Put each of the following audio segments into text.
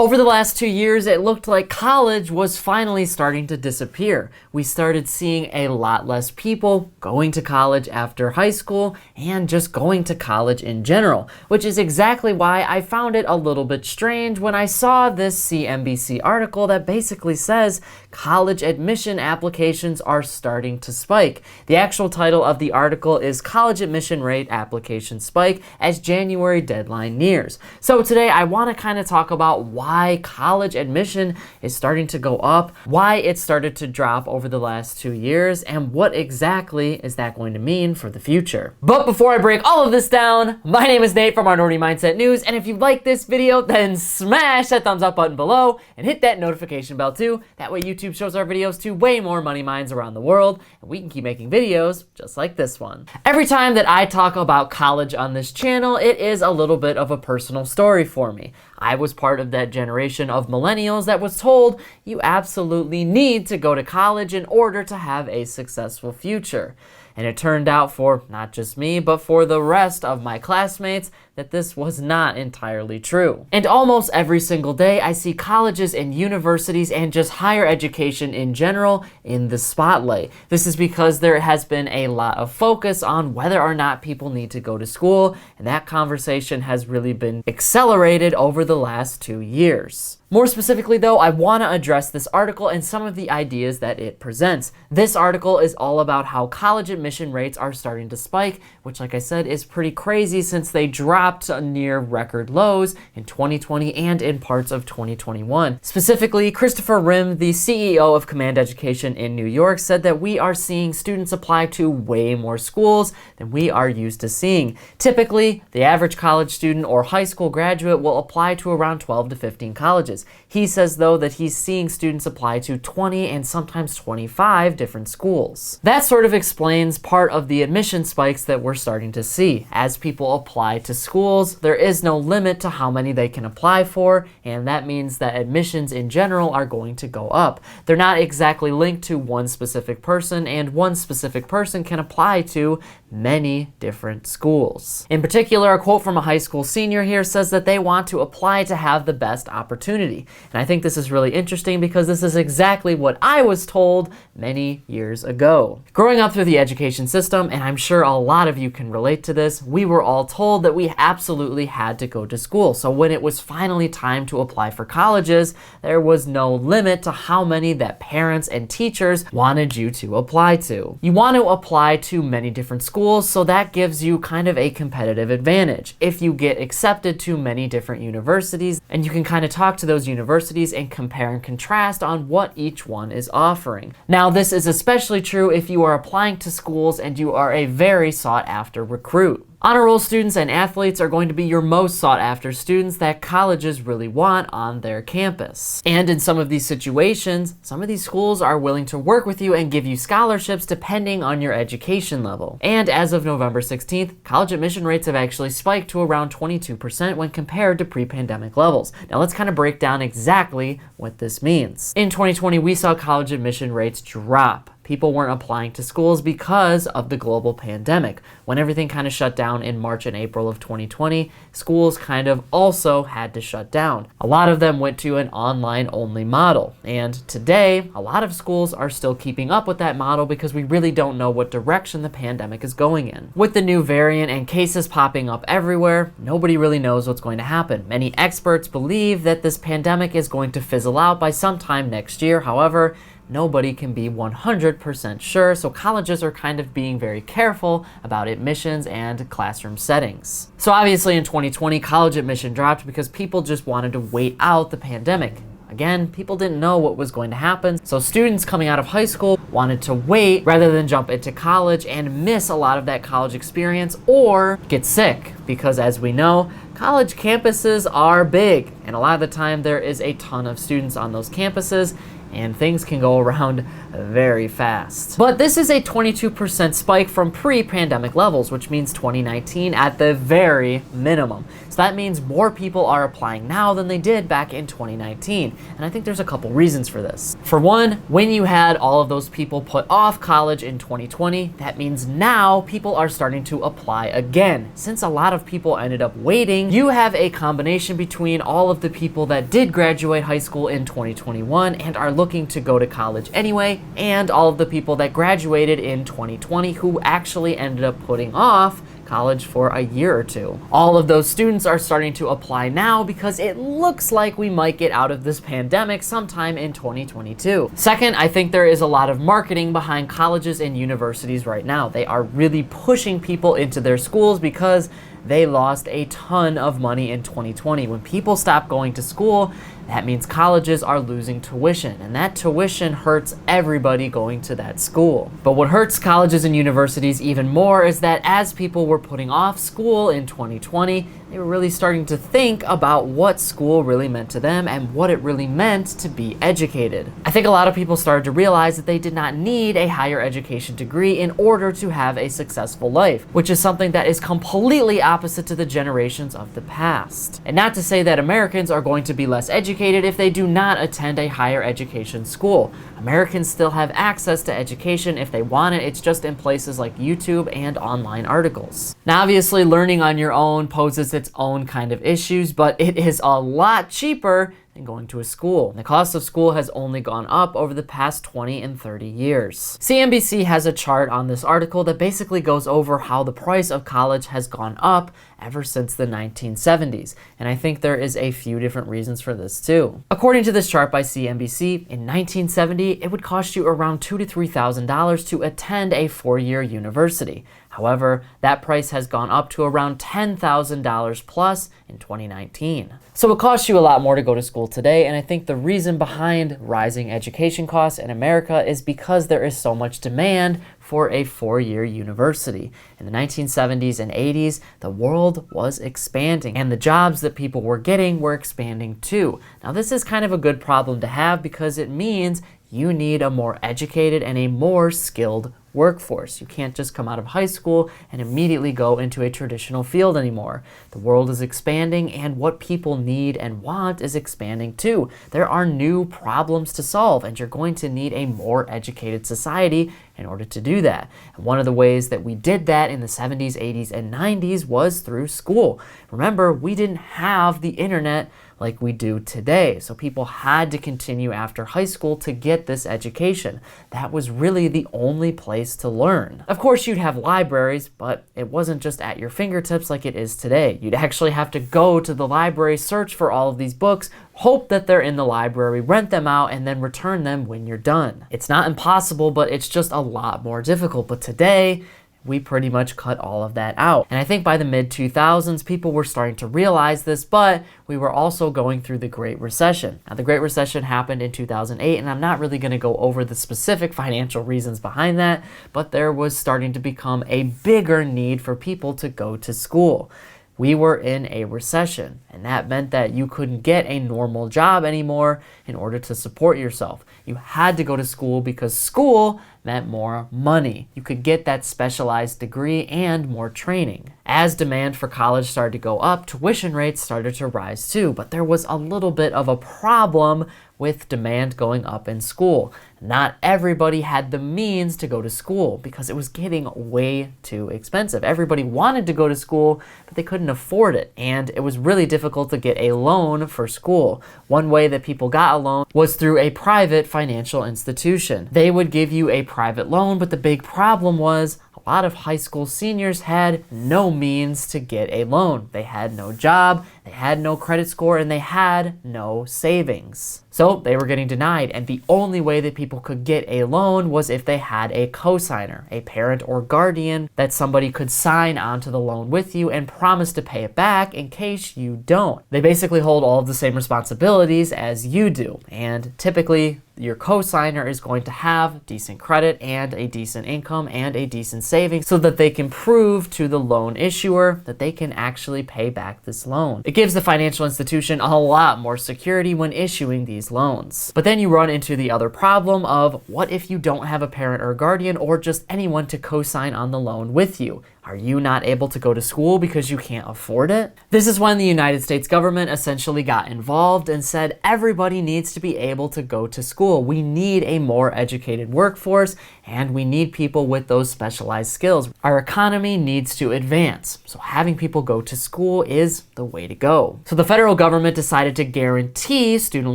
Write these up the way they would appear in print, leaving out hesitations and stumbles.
Over the last 2 years, it looked like college was finally starting to disappear. We started seeing a lot less people going to college after high school and just going to college in general, which is exactly why I found it a little bit strange when I saw this CNBC article that basically says college admission applications are starting to spike. The actual title of the article is College Admission Rate Application Spike as January Deadline Nears. So today I want to kind of talk about why college admission is starting to go up, why it started to drop over the last 2 years, and what exactly is that going to mean for the future. But before I break all of this down, my name is Nate from Minority Mindset News, and if you like this video, then smash that thumbs up button below and hit that notification bell too. That way YouTube shows our videos to way more money minds around the world, and we can keep making videos just like this one. Every time that I talk about college on this channel, it is a little bit of a personal story for me. I was part of that generation of millennials that was told you absolutely need to go to college in order to have a successful future. And it turned out for not just me, but for the rest of my classmates, that this was not entirely true. And almost every single day, I see colleges and universities and just higher education in general in the spotlight. This is because there has been a lot of focus on whether or not people need to go to school, and that conversation has really been accelerated over the last 2 years. More specifically though, I want to address this article and some of the ideas that it presents. This article is all about how college admission rates are starting to spike, which like I said is pretty crazy since they dropped near record lows in 2020 and in parts of 2021. Specifically, Christopher Rim, the CEO of Command Education in New York, said that we are seeing students apply to way more schools than we are used to seeing. Typically, the average college student or high school graduate will apply to around 12 to 15 colleges. He says, though, that he's seeing students apply to 20 and sometimes 25 different schools. That sort of explains part of the admission spikes that we're starting to see. As people apply to schools, there is no limit to how many they can apply for, and that means that admissions in general are going to go up. They're not exactly linked to one specific person, and one specific person can apply to many different schools. In particular, a quote from a high school senior here says that they want to apply to have the best opportunity. And I think this is really interesting because this is exactly what I was told many years ago. Growing up through the education system, and I'm sure a lot of you can relate to this, we were all told that we absolutely had to go to school. So when it was finally time to apply for colleges, there was no limit to how many that parents and teachers wanted you to apply to. You want to apply to many different schools, so that gives you kind of a competitive advantage. If you get accepted to many different universities, and you can kind of talk to those universities and compare and contrast on what each one is offering. Now, this is especially true if you are applying to schools and you are a very sought after recruit. Honor roll students and athletes are going to be your most sought after students that colleges really want on their campus. And in some of these situations, some of these schools are willing to work with you and give you scholarships depending on your education level. And as of November 16th, college admission rates have actually spiked to around 22% when compared to pre-pandemic levels. Now let's kind of break down exactly what this means. In 2020, we saw college admission rates drop. People weren't applying to schools because of the global pandemic. When everything kind of shut down in March and April of 2020, schools kind of also had to shut down. A lot of them went to an online-only model. And today, a lot of schools are still keeping up with that model because we really don't know what direction the pandemic is going in. With the new variant and cases popping up everywhere, nobody really knows what's going to happen. Many experts believe that this pandemic is going to fizzle out by sometime next year. However, nobody can be 100% sure, so colleges are kind of being very careful about admissions and classroom settings. So obviously in 2020, college admission dropped because people just wanted to wait out the pandemic. Again, people didn't know what was going to happen, so students coming out of high school wanted to wait rather than jump into college and miss a lot of that college experience or get sick, because as we know, college campuses are big, and a lot of the time there is a ton of students on those campuses, and things can go around very fast. But this is a 22% spike from pre-pandemic levels, which means 2019 at the very minimum. So that means more people are applying now than they did back in 2019. And I think there's a couple reasons for this. For one, when you had all of those people put off college in 2020, that means now people are starting to apply again. Since a lot of people ended up waiting situation, you have a combination between all of the people that did graduate high school in 2021 and are looking to go to college anyway, and all of the people that graduated in 2020 who actually ended up putting off college for a year or two. All of those students are starting to apply now because it looks like we might get out of this pandemic sometime in 2022. Second, I think there is a lot of marketing behind colleges and universities right now. They are really pushing people into their schools because they lost a ton of money in 2020. When people stop going to school, that means colleges are losing tuition, and that tuition hurts everybody going to that school. But what hurts colleges and universities even more is that as people were putting off school in 2020, they were really starting to think about what school really meant to them and what it really meant to be educated. I think a lot of people started to realize that they did not need a higher education degree in order to have a successful life, which is something that is completely opposite to the generations of the past. And not to say that Americans are going to be less educated if they do not attend a higher education school. Americans still have access to education if they want it. It's just in places like YouTube and online articles. Now, obviously, learning on your own poses its own kind of issues, but it is a lot cheaper than going to a school. The cost of school has only gone up over the past 20 and 30 years. CNBC has a chart on this article that basically goes over how the price of college has gone up ever since the 1970s, and I think there is a few different reasons for this too. According to this chart by CNBC, in 1970, it would cost you around $2,000 to $3,000 to attend a 4-year university. However, that price has gone up to around $10,000 plus in 2019. So it costs you a lot more to go to school today, and I think the reason behind rising education costs in America is because there is so much demand for a 4-year university. In the 1970s and 80s, the world was expanding, and the jobs that people were getting were expanding too. Now, this is kind of a good problem to have because it means you need a more educated and a more skilled workforce. You can't just come out of high school and immediately go into a traditional field anymore. The world is expanding, and what people need and want is expanding too. There are new problems to solve, and you're going to need a more educated society in order to do that. And one of the ways that we did that in the 70s, 80s, and 90s was through school. Remember, we didn't have the internet like we do today. So people had to continue after high school to get this education. That was really the only place to learn. Of course, you'd have libraries, but it wasn't just at your fingertips like it is today. You'd actually have to go to the library, search for all of these books, hope that they're in the library, rent them out, and then return them when you're done. It's not impossible, but it's just a lot more difficult. But today, we pretty much cut all of that out. And I think by the mid-2000s, people were starting to realize this, but we were also going through the Great Recession. Now, the Great Recession happened in 2008, and I'm not really going to go over the specific financial reasons behind that, but there was starting to become a bigger need for people to go to school. We were in a recession, and that meant that you couldn't get a normal job anymore in order to support yourself. You had to go to school because school meant more money. You could get that specialized degree and more training. As demand for college started to go up, tuition rates started to rise too, but there was a little bit of a problem with demand going up in school. Not everybody had the means to go to school because it was getting way too expensive. Everybody wanted to go to school, but they couldn't afford it, and it was really difficult to get a loan for school. One way that people got a loan was through a private financial institution. They would give you a private loan, but the big problem was a lot of high school seniors had no means to get a loan. They had no job, they had no credit score, and they had no savings. So they were getting denied, and the only way that people could get a loan was if they had a cosigner, a parent or guardian that somebody could sign onto the loan with you and promise to pay it back in case you don't. They basically hold all of the same responsibilities as you do, and typically your cosigner is going to have decent credit and a decent income and a decent savings so that they can prove to the loan issuer that they can actually pay back this loan. It gives the financial institution a lot more security when issuing these loans. But then you run into the other problem of what if you don't have a parent or guardian or just anyone to co-sign on the loan with you? Are you not able to go to school because you can't afford it? This is when the United States government essentially got involved and said everybody needs to be able to go to school. We need a more educated workforce, and we need people with those specialized skills. Our economy needs to advance, so having people go to school is the way to go. So the federal government decided to guarantee student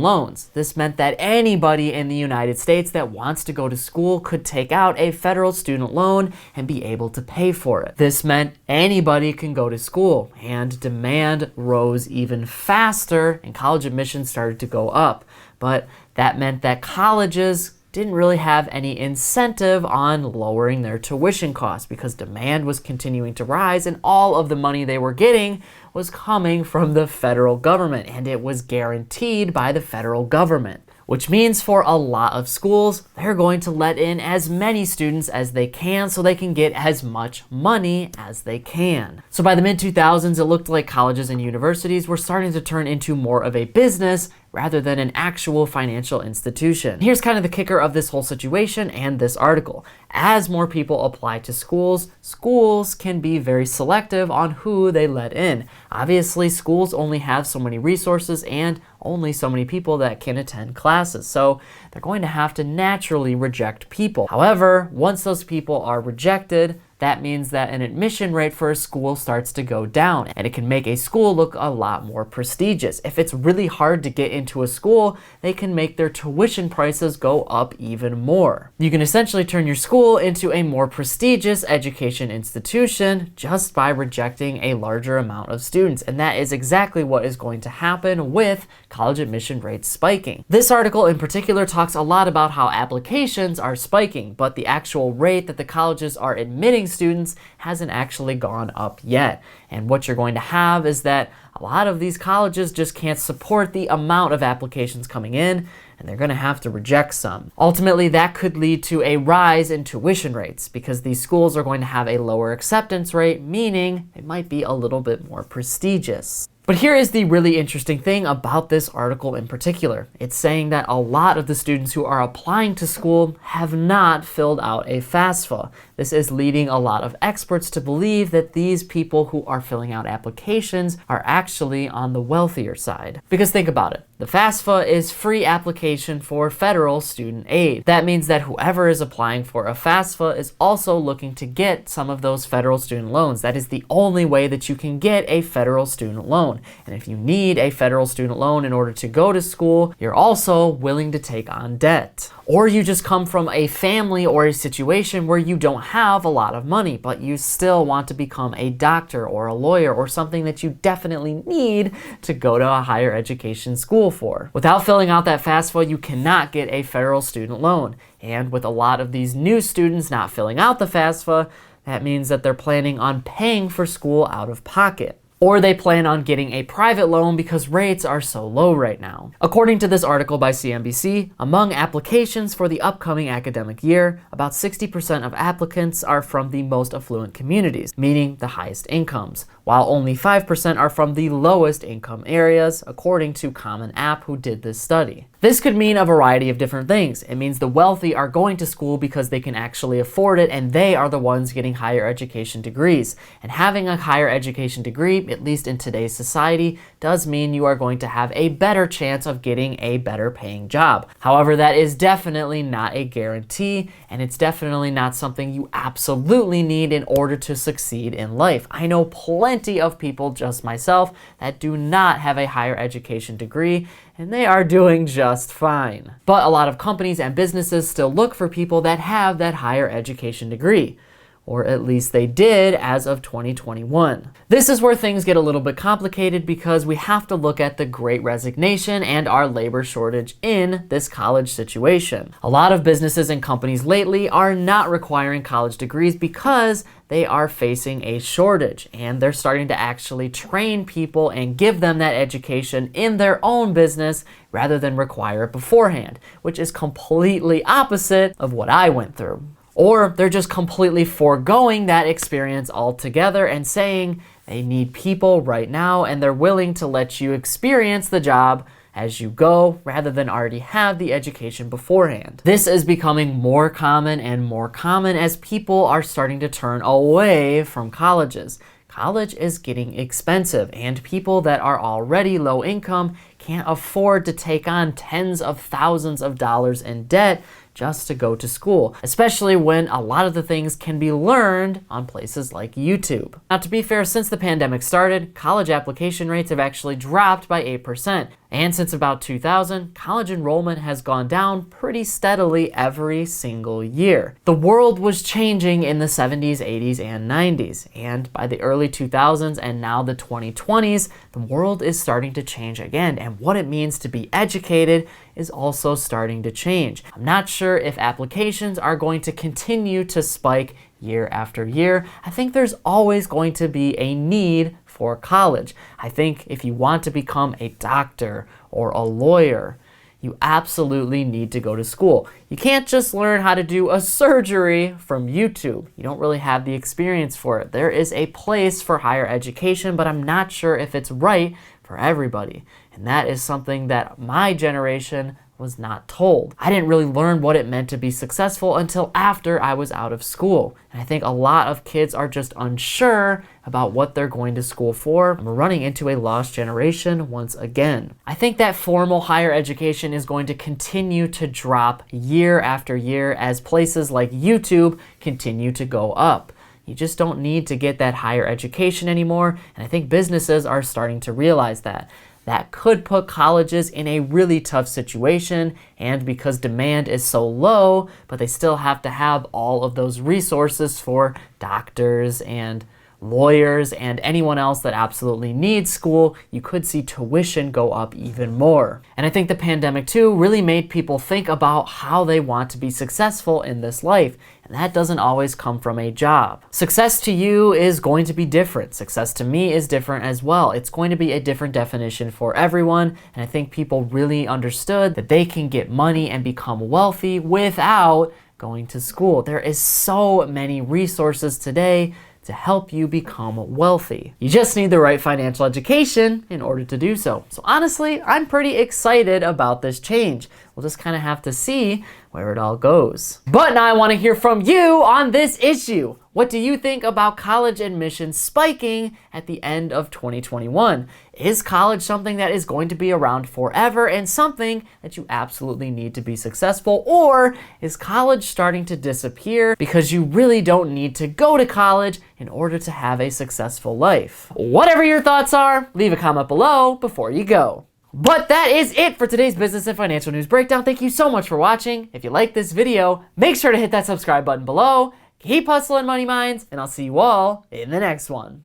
loans. This meant that anybody in the United States that wants to go to school could take out a federal student loan and be able to pay for it. This meant anybody can go to school, and demand rose even faster, and college admissions started to go up. But that meant that colleges didn't really have any incentive on lowering their tuition costs because demand was continuing to rise, and all of the money they were getting was coming from the federal government, and it was guaranteed by the federal government. Which means for a lot of schools, they're going to let in as many students as they can so they can get as much money as they can. So by the mid-2000s, it looked like colleges and universities were starting to turn into more of a business rather than an actual financial institution. Here's kind of the kicker of this whole situation and this article. As more people apply to schools, schools can be very selective on who they let in. Obviously, schools only have so many resources and only so many people that can attend classes, so they're going to have to naturally reject people. However, once those people are rejected, that means that an admission rate for a school starts to go down, and it can make a school look a lot more prestigious. If it's really hard to get into a school, they can make their tuition prices go up even more. You can essentially turn your school into a more prestigious education institution just by rejecting a larger amount of students, and that is exactly what is going to happen with college admission rates spiking. This article in particular talks a lot about how applications are spiking, but the actual rate that the colleges are admitting students hasn't actually gone up yet. And what you're going to have is that a lot of these colleges just can't support the amount of applications coming in, and they're going to have to reject some. Ultimately, that could lead to a rise in tuition rates because these schools are going to have a lower acceptance rate, meaning it might be a little bit more prestigious. But here is the really interesting thing about this article in particular. It's saying that a lot of the students who are applying to school have not filled out a FAFSA. This is leading a lot of experts to believe that these people who are filling out applications are actually on the wealthier side. Because think about it. The FAFSA is free application for federal student aid. That means that whoever is applying for a FAFSA is also looking to get some of those federal student loans. That is the only way that you can get a federal student loan. And if you need a federal student loan in order to go to school, you're also willing to take on debt. Or you just come from a family or a situation where you don't have a lot of money, but you still want to become a doctor or a lawyer or something that you definitely need to go to a higher education school for. Without filling out that FAFSA, you cannot get a federal student loan. And with a lot of these new students not filling out the FAFSA, that means that they're planning on paying for school out of pocket. Or they plan on getting a private loan because rates are so low right now. According to this article by CNBC, among applications for the upcoming academic year, about 60% of applicants are from the most affluent communities, meaning the highest incomes, while only 5% are from the lowest income areas, according to Common App, who did this study. This could mean a variety of different things. It means the wealthy are going to school because they can actually afford it, and they are the ones getting higher education degrees. And having a higher education degree, at least in today's society, does mean you are going to have a better chance of getting a better paying job. However, that is definitely not a guarantee, and it's definitely not something you absolutely need in order to succeed in life. I know plenty of people, just myself, that do not have a higher education degree, and they are doing just fine. But a lot of companies and businesses still look for people that have that higher education degree. Or at least they did as of 2021. This is where things get a little bit complicated because we have to look at the Great Resignation and our labor shortage in this college situation. A lot of businesses and companies lately are not requiring college degrees because they are facing a shortage, and they're starting to actually train people and give them that education in their own business rather than require it beforehand, which is completely opposite of what I went through. Or they're just completely foregoing that experience altogether and saying they need people right now and they're willing to let you experience the job as you go rather than already have the education beforehand. This is becoming more common and more common as people are starting to turn away from colleges. College is getting expensive, and people that are already low income can't afford to take on tens of thousands of dollars in debt just to go to school, especially when a lot of the things can be learned on places like YouTube. Now, to be fair, since the pandemic started, college application rates have actually dropped by 8%. And since about 2000, college enrollment has gone down pretty steadily every single year. The world was changing in the 70s, 80s, and 90s. And by the early 2000s and now the 2020s, the world is starting to change again. And what it means to be educated is also starting to change. I'm not sure if applications are going to continue to spike year after year. I think there's always going to be a need for college. I think if you want to become a doctor or a lawyer, you absolutely need to go to school. You can't just learn how to do a surgery from YouTube. You don't really have the experience for it. There is a place for higher education, but I'm not sure if it's right for everybody. And that is something that my generation was not told. I didn't really learn what it meant to be successful until after I was out of school. And I think a lot of kids are just unsure about what they're going to school for. And we're running into a lost generation once again. I think that formal higher education is going to continue to drop year after year as places like YouTube continue to go up. You just don't need to get that higher education anymore. And I think businesses are starting to realize that. That could put colleges in a really tough situation, and because demand is so low, but they still have to have all of those resources for doctors and lawyers and anyone else that absolutely needs school, you could see tuition go up even more. And I think the pandemic too really made people think about how they want to be successful in this life. And that doesn't always come from a job. Success to you is going to be different. Success to me is different as well. It's going to be a different definition for everyone. And I think people really understood that they can get money and become wealthy without going to school. There is so many resources today to help you become wealthy. You just need the right financial education in order to do so. So honestly, I'm pretty excited about this change. We'll just kind of have to see where it all goes. But now I want to hear from you on this issue. What do you think about college admissions spiking at the end of 2021? Is college something that is going to be around forever and something that you absolutely need to be successful? Or is college starting to disappear because you really don't need to go to college in order to have a successful life? Whatever your thoughts are, leave a comment below before you go. But that is it for today's business and financial news breakdown. Thank you so much for watching. If you like this video, make sure to hit that subscribe button below. Keep hustling, money minds, and I'll see you all in the next one.